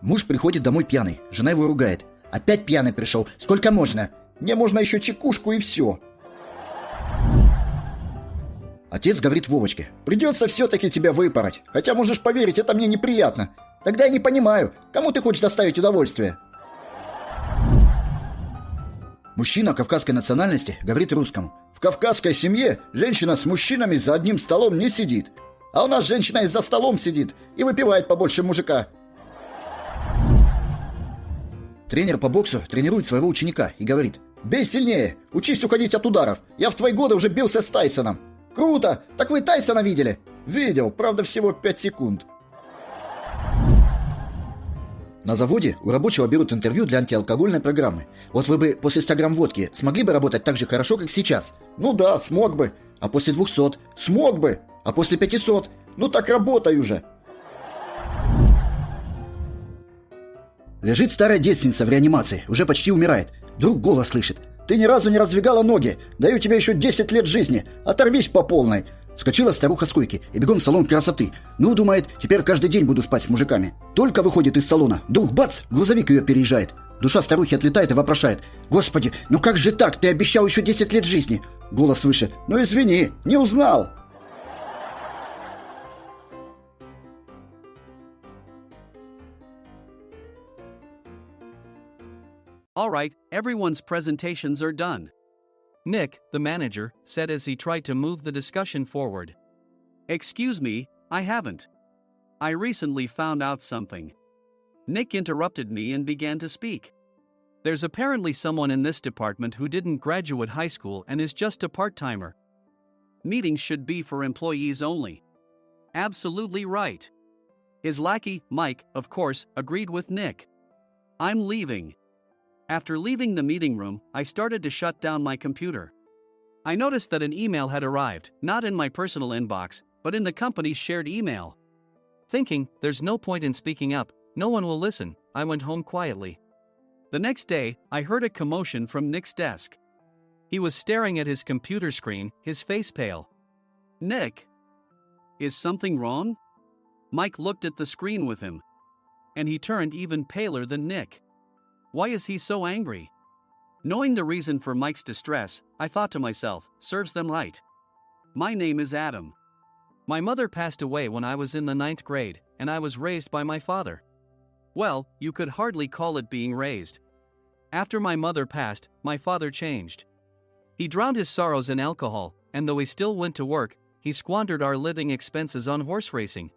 Муж приходит домой пьяный, жена его ругает. Опять пьяный пришел, сколько можно? Мне можно еще чекушку и все. Отец говорит Вовочке: придется все-таки тебя выпороть. Хотя можешь поверить, это мне неприятно. Тогда я не понимаю, кому ты хочешь доставить удовольствие? Мужчина кавказской национальности говорит русскому: в кавказской семье женщина с мужчинами за одним столом не сидит. А у нас женщина и за столом сидит и выпивает побольше мужика. Тренер по боксу тренирует своего ученика и говорит: бей сильнее, учись уходить от ударов. Я в твои годы уже бился с Тайсоном. Круто! Так вы Тайсона видели? Видел, правда всего 5 секунд. На заводе у рабочего берут интервью для антиалкогольной программы. Вот вы бы после 100 грамм водки смогли бы работать так же хорошо, как сейчас? Ну да, смог бы. А после 200? Смог бы. А после 500? Ну так работай уже. Лежит старая девственница в реанимации, уже почти умирает. Вдруг голос слышит: ты ни разу не раздвигала ноги, даю тебе еще 10 лет жизни, оторвись по полной. Вскочила старуха с койки и бегом в салон красоты. Ну, думает, теперь каждый день буду спать с мужиками. Только выходит из салона, вдруг бац, грузовик ее переезжает. Душа старухи отлетает и вопрошает: господи, ну как же так, ты обещал еще 10 лет жизни. Голос выше: ну извини, не узнал. All right, everyone's presentations are done. Nick, the manager, said as he tried to move the discussion forward. Excuse me, I haven't. I recently found out something. Nick interrupted me and began to speak. There's apparently someone in this department who didn't graduate high school and is just a part-timer. Meetings should be for employees only. Absolutely right. His lackey, Mike, of course, agreed with Nick. I'm leaving. After leaving the meeting room, I started to shut down my computer. I noticed that an email had arrived, not in my personal inbox, but in the company's shared email. Thinking, there's no point in speaking up, no one will listen, I went home quietly. The next day, I heard a commotion from Nick's desk. He was staring at his computer screen, his face pale. Nick? Is something wrong? Mike looked at the screen with him. And he turned even paler than Nick. Why is he so angry? Knowing the reason for Mike's distress, I thought to myself, serves them right. My name is Adam. My mother passed away when I was in the 9th grade, and I was raised by my father. Well, you could hardly call it being raised. After my mother passed, my father changed. He drowned his sorrows in alcohol, and though he still went to work, he squandered our living expenses on horse racing.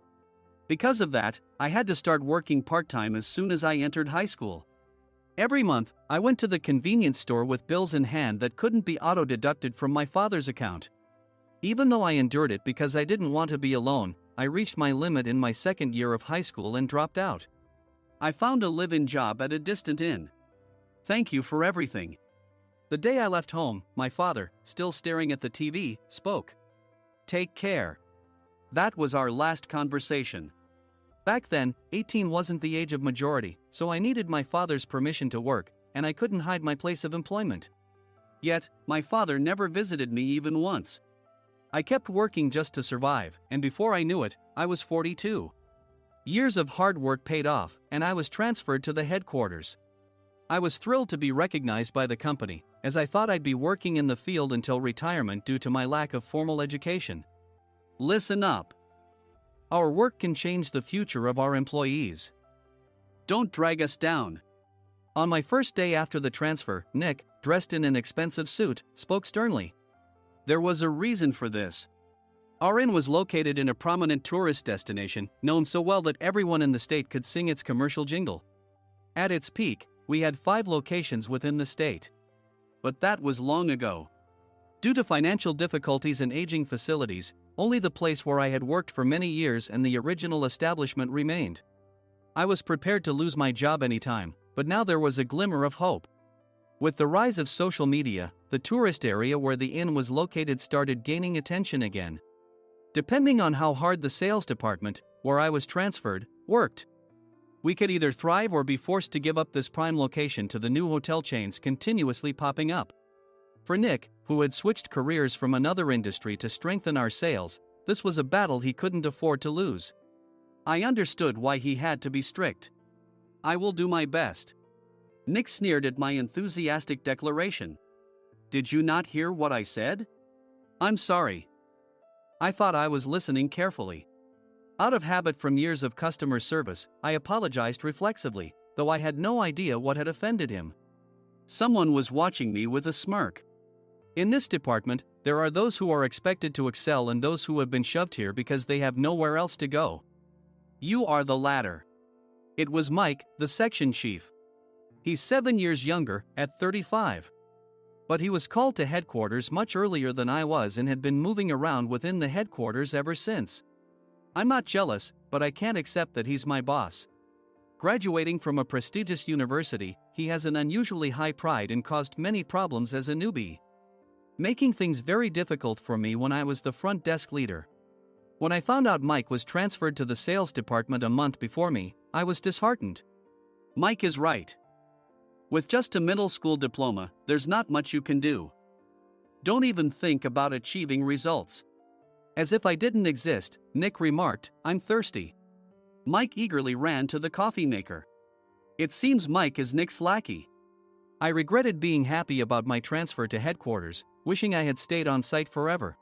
Because of that, I had to start working part-time as soon as I entered high school. Every month, I went to the convenience store with bills in hand that couldn't be auto-deducted from my father's account. Even though I endured it because I didn't want to be alone, I reached my limit in my 2nd year of high school and dropped out. I found a live-in job at a distant inn. Thank you for everything. The day I left home, my father, still staring at the TV, spoke. Take care. That was our last conversation. Back then, 18 wasn't the age of majority, so I needed my father's permission to work, and I couldn't hide my place of employment. Yet, my father never visited me even once. I kept working just to survive, and before I knew it, I was 42. Years of hard work paid off, and I was transferred to the headquarters. I was thrilled to be recognized by the company, as I thought I'd be working in the field until retirement due to my lack of formal education. Listen up. Our work can change the future of our employees. Don't drag us down. On my first day after the transfer, Nick, dressed in an expensive suit, spoke sternly. There was a reason for this. Our inn was located in a prominent tourist destination, known so well that everyone in the state could sing its commercial jingle. At its peak, we had 5 locations within the state. But that was long ago. Due to financial difficulties and aging facilities, only the place where I had worked for many years and the original establishment remained. I was prepared to lose my job anytime, but now there was a glimmer of hope. With the rise of social media, the tourist area where the inn was located started gaining attention again. Depending on how hard the sales department, where I was transferred, worked, we could either thrive or be forced to give up this prime location to the new hotel chains continuously popping up. For Nick, who had switched careers from another industry to strengthen our sales, this was a battle he couldn't afford to lose. I understood why he had to be strict. I will do my best. Nick sneered at my enthusiastic declaration. Did you not hear what I said? I'm sorry. I thought I was listening carefully. Out of habit from years of customer service, I apologized reflexively, though I had no idea what had offended him. Someone was watching me with a smirk. In this department, there are those who are expected to excel and those who have been shoved here because they have nowhere else to go. You are the latter. It was Mike, the section chief. He's 7 years younger, at 35. But he was called to headquarters much earlier than I was and had been moving around within the headquarters ever since. I'm not jealous, but I can't accept that he's my boss. Graduating from a prestigious university, he has an unusually high pride and caused many problems as a newbie, making things very difficult for me when I was the front desk leader. When I found out Mike was transferred to the sales department a month before me, I was disheartened. Mike is right. With just a middle school diploma, there's not much you can do. Don't even think about achieving results. As if I didn't exist, Nick remarked, I'm thirsty. Mike eagerly ran to the coffee maker. It seems Mike is Nick's lackey. I regretted being happy about my transfer to headquarters, wishing I had stayed on site forever.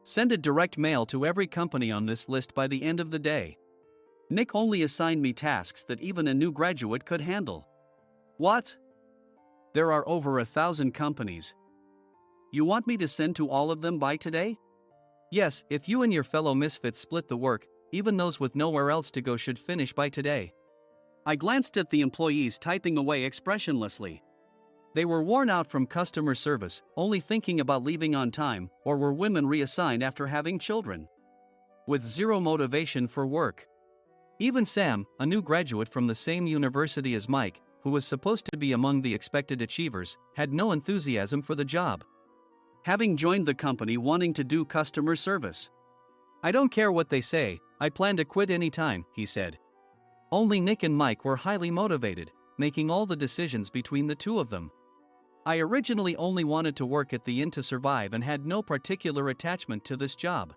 Send a direct mail to every company on this list by the end of the day. Nick only assigned me tasks that even a new graduate could handle. What? There are over 1,000 companies. You want me to send to all of them by today? Yes, if you and your fellow misfits split the work, even those with nowhere else to go should finish by today. I glanced at the employees typing away expressionlessly. They were worn out from customer service, only thinking about leaving on time, or were women reassigned after having children, with zero motivation for work. Even Sam, a new graduate from the same university as Mike, who was supposed to be among the expected achievers, had no enthusiasm for the job, having joined the company wanting to do customer service. I don't care what they say, I plan to quit anytime, he said. Only Nick and Mike were highly motivated, making all the decisions between the two of them. I originally only wanted to work at the inn to survive and had no particular attachment to this job.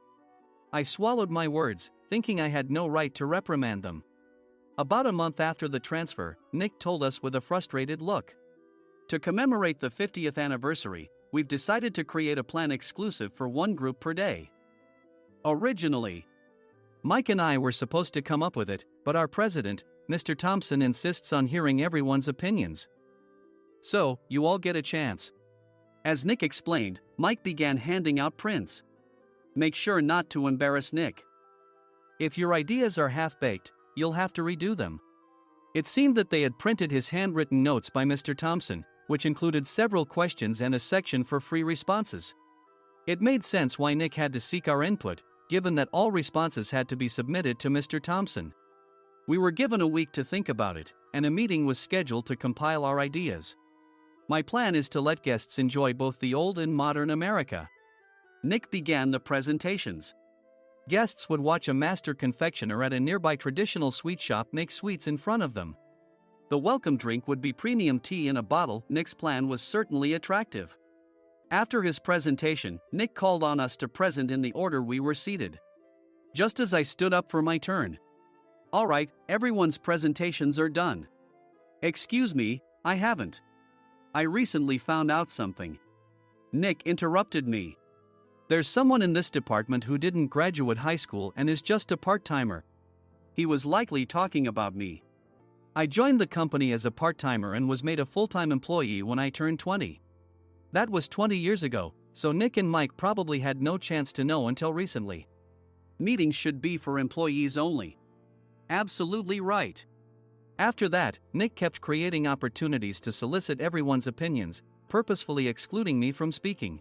I swallowed my words, thinking I had no right to reprimand them. About a month after the transfer, Nick told us with a frustrated look. To commemorate the 50th anniversary, we've decided to create a plan exclusive for one group per day. Originally, Mike and I were supposed to come up with it, but our president, Mr. Thompson, insists on hearing everyone's opinions. So, you all get a chance. As Nick explained, Mike began handing out prints. Make sure not to embarrass Nick. If your ideas are half-baked, you'll have to redo them. It seemed that they had printed his handwritten notes by Mr. Thompson, which included several questions and a section for free responses. It made sense why Nick had to seek our input, given that all responses had to be submitted to Mr. Thompson. We were given a week to think about it, and a meeting was scheduled to compile our ideas. My plan is to let guests enjoy both the old and modern America. Nick began the presentations. Guests would watch a master confectioner at a nearby traditional sweet shop make sweets in front of them. The welcome drink would be premium tea in a bottle. Nick's plan was certainly attractive. After his presentation, Nick called on us to present in the order we were seated. Just as I stood up for my turn. All right, everyone's presentations are done. Excuse me, I haven't. I recently found out something. Nick interrupted me. There's someone in this department who didn't graduate high school and is just a part-timer. He was likely talking about me. I joined the company as a part-timer and was made a full-time employee when I turned 20. That was 20 years ago, so Nick and Mike probably had no chance to know until recently. Meetings should be for employees only. Absolutely right. After that, Nick kept creating opportunities to solicit everyone's opinions, purposefully excluding me from speaking.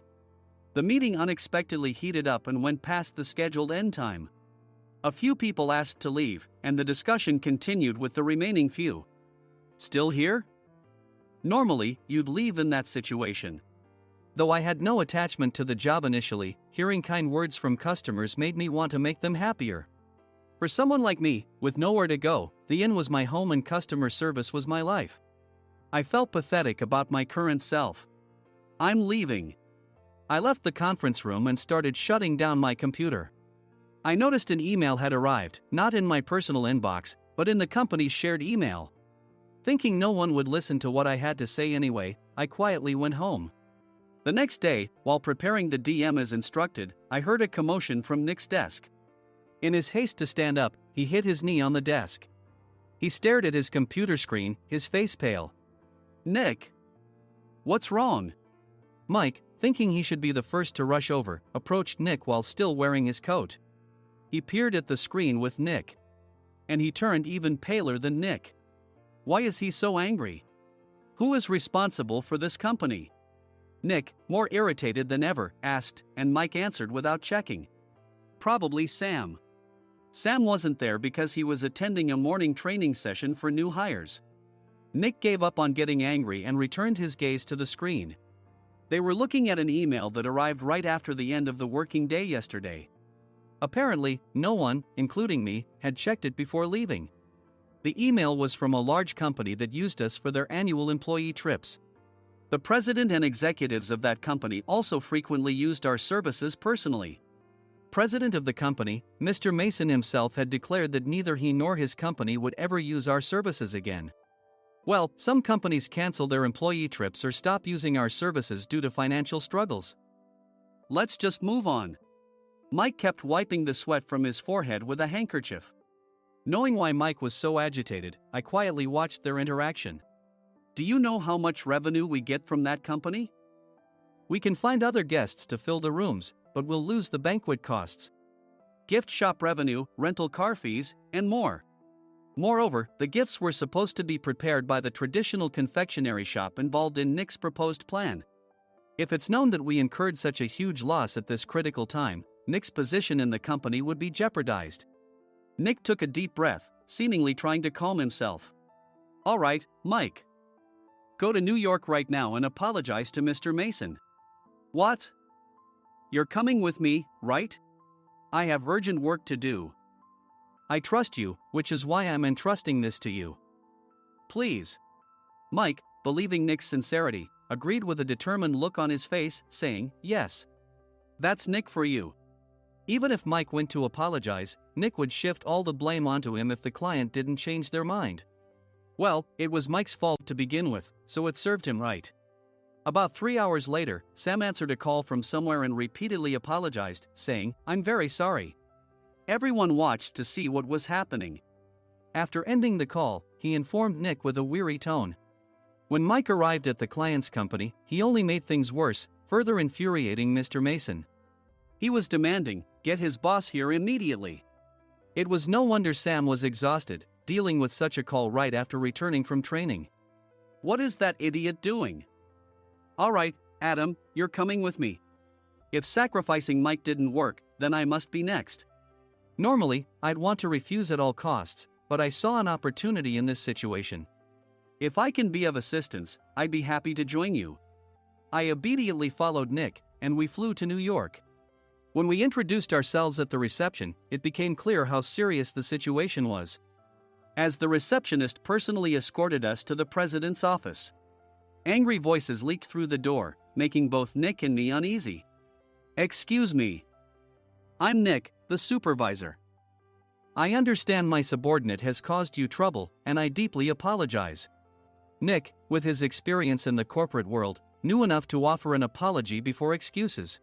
The meeting unexpectedly heated up and went past the scheduled end time. A few people asked to leave, and the discussion continued with the remaining few. Still here? Normally, you'd leave in that situation. Though I had no attachment to the job initially, hearing kind words from customers made me want to make them happier. For someone like me, with nowhere to go, the inn was my home and customer service was my life. I felt pathetic about my current self. I'm leaving. I left the conference room and started shutting down my computer. I noticed an email had arrived, not in my personal inbox, but in the company's shared email. Thinking no one would listen to what I had to say anyway, I quietly went home. The next day, while preparing the DM as instructed, I heard a commotion from Nick's desk. In his haste to stand up, he hit his knee on the desk. He stared at his computer screen, his face pale. "Nick! What's wrong?" Mike, thinking he should be the first to rush over, approached Nick while still wearing his coat. He peered at the screen with Nick. And he turned even paler than Nick. Why is he so angry? Who is responsible for this company? Nick, more irritated than ever, asked, and Mike answered without checking. Probably Sam. Sam wasn't there because he was attending a morning training session for new hires. Nick gave up on getting angry and returned his gaze to the screen. They were looking at an email that arrived right after the end of the working day yesterday. Apparently, no one, including me, had checked it before leaving. The email was from a large company that used us for their annual employee trips. The president and executives of that company also frequently used our services personally. President of the company, Mr. Mason himself, had declared that neither he nor his company would ever use our services again. Well, some companies cancel their employee trips or stop using our services due to financial struggles. Let's just move on. Mike kept wiping the sweat from his forehead with a handkerchief. Knowing why Mike was so agitated, I quietly watched their interaction. Do you know how much revenue we get from that company? We can find other guests to fill the rooms, but we'll lose the banquet costs, gift shop revenue, rental car fees, and more. Moreover, the gifts were supposed to be prepared by the traditional confectionery shop involved in Nick's proposed plan. If it's known that we incurred such a huge loss at this critical time, Nick's position in the company would be jeopardized. Nick took a deep breath, seemingly trying to calm himself. All right, Mike. Go to New York right now and apologize to Mr. Mason. What? You're coming with me, right? I have urgent work to do. I trust you, which is why I'm entrusting this to you. Please. Mike, believing Nick's sincerity, agreed with a determined look on his face, saying, yes. That's Nick for you. Even if Mike went to apologize, Nick would shift all the blame onto him if the client didn't change their mind. Well, it was Mike's fault to begin with, so it served him right. About 3 hours later, Sam answered a call from somewhere and repeatedly apologized, saying, I'm very sorry. Everyone watched to see what was happening. After ending the call, he informed Nick with a weary tone. When Mike arrived at the client's company, he only made things worse, further infuriating Mr. Mason. He was demanding, get his boss here immediately. It was no wonder Sam was exhausted, dealing with such a call right after returning from training. What is that idiot doing? All right, Adam, you're coming with me. If sacrificing Mike didn't work, then I must be next. Normally, I'd want to refuse at all costs, but I saw an opportunity in this situation. If I can be of assistance, I'd be happy to join you. I obediently followed Nick, and we flew to New York. When we introduced ourselves at the reception, it became clear how serious the situation was, as the receptionist personally escorted us to the president's office. Angry voices leaked through the door, making both Nick and me uneasy. Excuse me. I'm Nick, the supervisor. I understand my subordinate has caused you trouble, and I deeply apologize. Nick, with his experience in the corporate world, knew enough to offer an apology before excuses.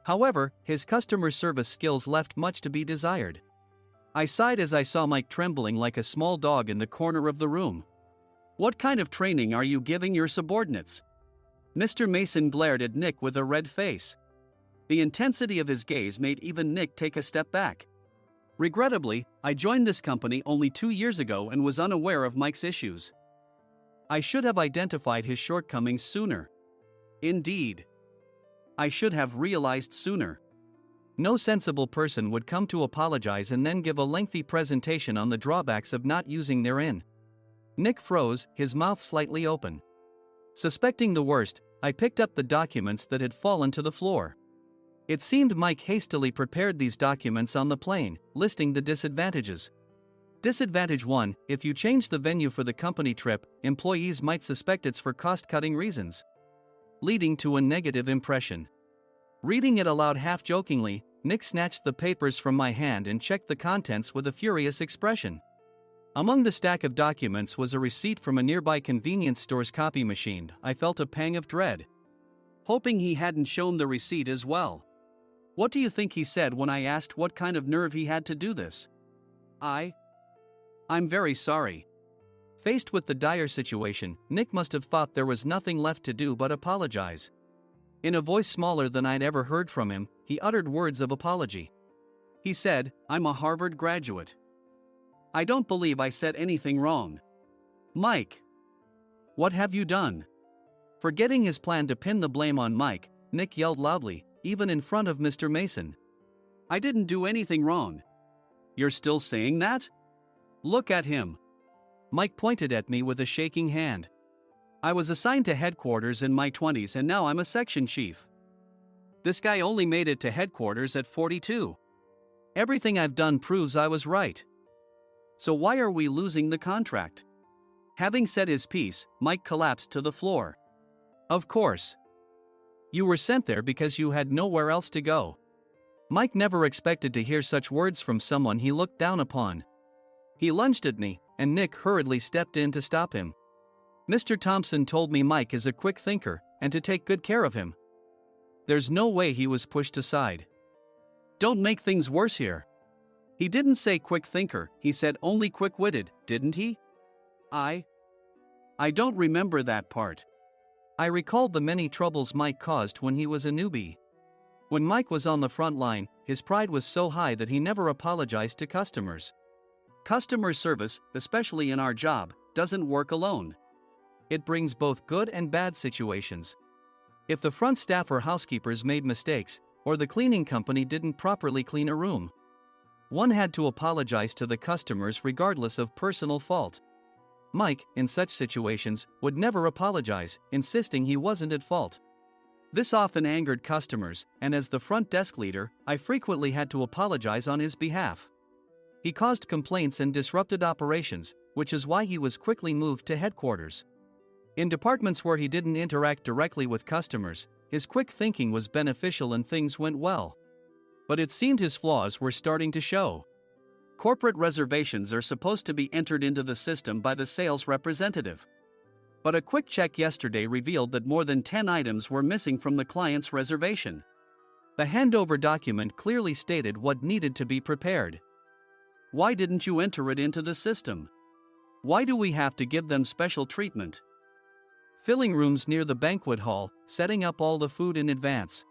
However, his customer service skills left much to be desired. I sighed as I saw Mike trembling like a small dog in the corner of the room. What kind of training are you giving your subordinates? Mr. Mason glared at Nick with a red face. The intensity of his gaze made even Nick take a step back. Regrettably, I joined this company only 2 years ago and was unaware of Mike's issues. I should have identified his shortcomings sooner. Indeed. I should have realized sooner. No sensible person would come to apologize and then give a lengthy presentation on the drawbacks of not using their inn. Nick froze, his mouth slightly open. Suspecting the worst, I picked up the documents that had fallen to the floor. It seemed Mike hastily prepared these documents on the plane, listing the disadvantages. Disadvantage 1, if you change the venue for the company trip, employees might suspect it's for cost-cutting reasons, leading to a negative impression. Reading it aloud half-jokingly, Nick snatched the papers from my hand and checked the contents with a furious expression. Among the stack of documents was a receipt from a nearby convenience store's copy machine. I felt a pang of dread, hoping he hadn't shown the receipt as well. What do you think he said when I asked what kind of nerve he had to do this? I'm very sorry. Faced with the dire situation, Nick must have thought there was nothing left to do but apologize. In a voice smaller than I'd ever heard from him, he uttered words of apology. He said, "I'm a Harvard graduate. I don't believe I said anything wrong." Mike, what have you done? Forgetting his plan to pin the blame on Mike, Nick yelled loudly, even in front of Mr. Mason. "I didn't do anything wrong." "You're still saying that? Look at him." Mike pointed at me with a shaking hand. "I was assigned to headquarters in my 20s and now I'm a section chief. This guy only made it to headquarters at 42. Everything I've done proves I was right. So why are we losing the contract?" Having said his piece, Mike collapsed to the floor. "Of course. You were sent there because you had nowhere else to go." Mike never expected to hear such words from someone he looked down upon. He lunged at me, and Nick hurriedly stepped in to stop him. "Mr. Thompson told me Mike is a quick thinker, and to take good care of him." There's no way he was pushed aside. "Don't make things worse here." "He didn't say quick thinker, he said only quick-witted, didn't he?" I don't remember that part." I recalled the many troubles Mike caused when he was a newbie. When Mike was on the front line, his pride was so high that he never apologized to customers. Customer service, especially in our job, doesn't work alone. It brings both good and bad situations. If the front staff or housekeepers made mistakes, or the cleaning company didn't properly clean a room, one had to apologize to the customers regardless of personal fault. Mike, in such situations, would never apologize, insisting he wasn't at fault. This often angered customers, and as the front desk leader, I frequently had to apologize on his behalf. He caused complaints and disrupted operations, which is why he was quickly moved to headquarters. In departments where he didn't interact directly with customers, his quick thinking was beneficial and things went well. But it seemed his flaws were starting to show. Corporate reservations are supposed to be entered into the system by the sales representative. But a quick check yesterday revealed that more than 10 items were missing from the client's reservation. The handover document clearly stated what needed to be prepared. Why didn't you enter it into the system? Why do we have to give them special treatment? Filling rooms near the banquet hall, setting up all the food in advance.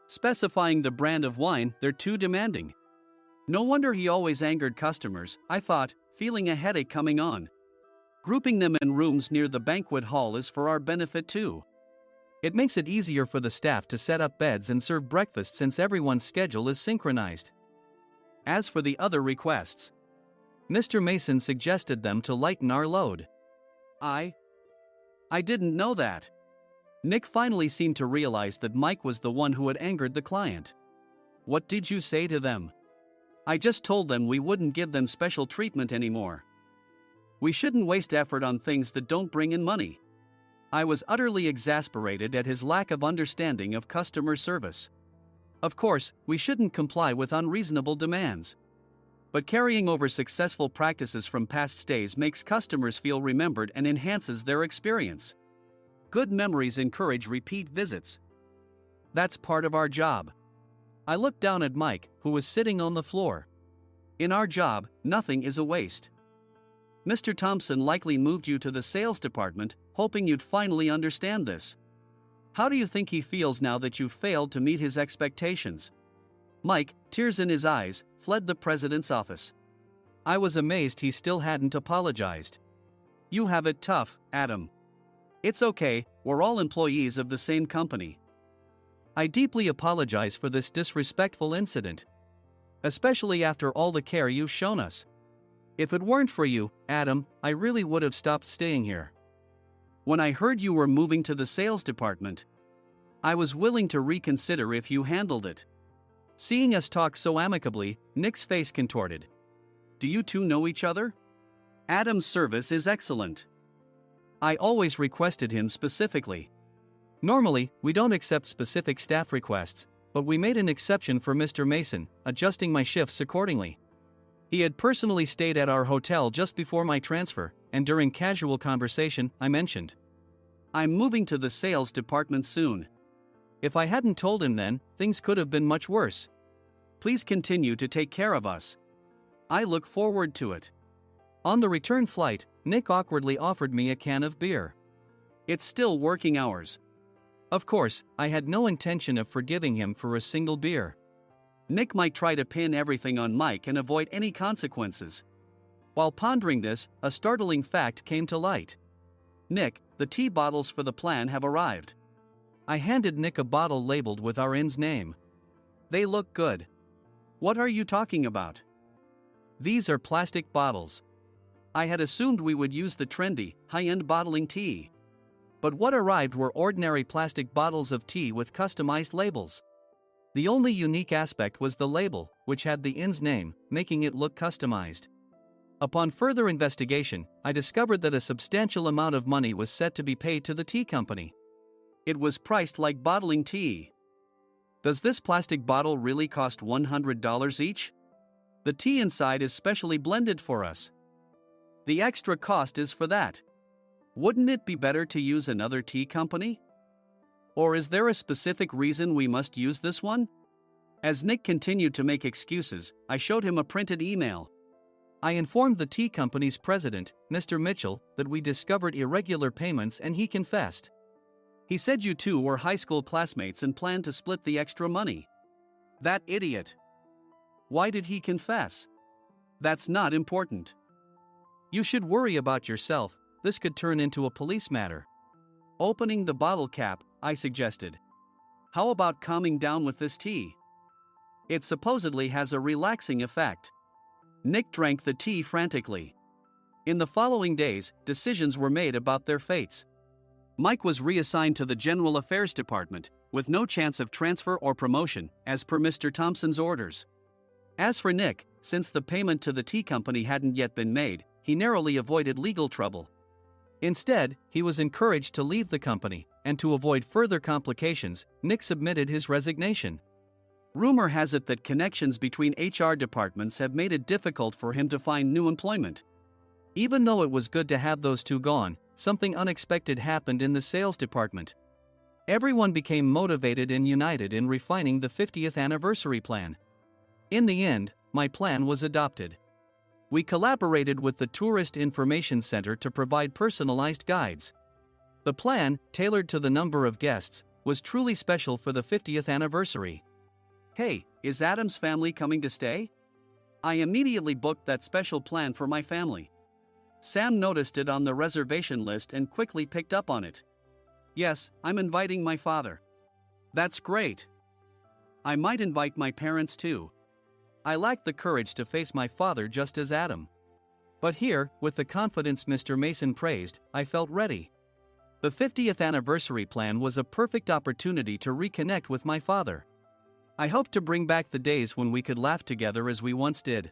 Specifying the brand of wine, they're too demanding. No wonder he always angered customers, I thought, feeling a headache coming on. Grouping them in rooms near the banquet hall is for our benefit too. It makes it easier for the staff to set up beds and serve breakfast since everyone's schedule is synchronized. As for the other requests, Mr. Mason suggested them to lighten our load. I didn't know that. Nick finally seemed to realize that Mike was the one who had angered the client. What did you say to them? I just told them we wouldn't give them special treatment anymore. We shouldn't waste effort on things that don't bring in money. I was utterly exasperated at his lack of understanding of customer service. Of course, we shouldn't comply with unreasonable demands. But carrying over successful practices from past stays makes customers feel remembered and enhances their experience. Good memories encourage repeat visits. That's part of our job. I looked down at Mike, who was sitting on the floor. In our job, nothing is a waste. Mr. Thompson likely moved you to the sales department, hoping you'd finally understand this. How do you think he feels now that you've failed to meet his expectations? Mike, tears in his eyes, fled the president's office. I was amazed he still hadn't apologized. You have it tough, Adam. It's okay, we're all employees of the same company. I deeply apologize for this disrespectful incident. Especially after all the care you've shown us. If it weren't for you, Adam, I really would have stopped staying here. When I heard you were moving to the sales department, I was willing to reconsider if you handled it. Seeing us talk so amicably, Nick's face contorted. Do you two know each other? Adam's service is excellent. I always requested him specifically. Normally, we don't accept specific staff requests, but we made an exception for Mr. Mason, adjusting my shifts accordingly. He had personally stayed at our hotel just before my transfer, and during casual conversation, I mentioned, "I'm moving to the sales department soon." If I hadn't told him then, things could have been much worse. "Please continue to take care of us. I look forward to it." On the return flight, Nick awkwardly offered me a can of beer. It's still working hours. Of course, I had no intention of forgiving him for a single beer. Nick might try to pin everything on Mike and avoid any consequences. While pondering this, a startling fact came to light. "Nick, the tea bottles for the plan have arrived." I handed Nick a bottle labeled with our inn's name. "They look good." "What are you talking about?" "These are plastic bottles. I had assumed we would use the trendy, high-end bottling tea. But what arrived were ordinary plastic bottles of tea with customized labels. The only unique aspect was the label, which had the inn's name, making it look customized. Upon further investigation, I discovered that a substantial amount of money was set to be paid to the tea company. It was priced like bottling tea. Does this plastic bottle really cost $100 each? The tea inside is specially blended for us. The extra cost is for that. Wouldn't it be better to use another tea company? Or is there a specific reason we must use this one?" As Nick continued to make excuses, I showed him a printed email. I informed the tea company's president, Mr. Mitchell, that we discovered irregular payments and he confessed. He said you two were high school classmates and planned to split the extra money. That idiot. Why did he confess? That's not important. You should worry about yourself, this could turn into a police matter. Opening the bottle cap, I suggested. How about calming down with this tea? It supposedly has a relaxing effect. Nick drank the tea frantically. In the following days, decisions were made about their fates. Mike was reassigned to the General Affairs Department, with no chance of transfer or promotion, as per Mr. Thompson's orders. As for Nick, since the payment to the tea company hadn't yet been made, he narrowly avoided legal trouble. Instead, he was encouraged to leave the company, and to avoid further complications, Nick submitted his resignation. Rumor has it that connections between HR departments have made it difficult for him to find new employment. Even though it was good to have those two gone, something unexpected happened in the sales department. Everyone became motivated and united in refining the 50th anniversary plan. In the end, my plan was adopted. We collaborated with the Tourist Information Center to provide personalized guides. The plan, tailored to the number of guests, was truly special for the 50th anniversary. "Hey, is Adam's family coming to stay?" I immediately booked that special plan for my family. Sam noticed it on the reservation list and quickly picked up on it. "Yes, I'm inviting my father." "That's great. I might invite my parents too." I lacked the courage to face my father just as Adam. But here, with the confidence Mr. Mason praised, I felt ready. The 50th anniversary plan was a perfect opportunity to reconnect with my father. I hoped to bring back the days when we could laugh together as we once did.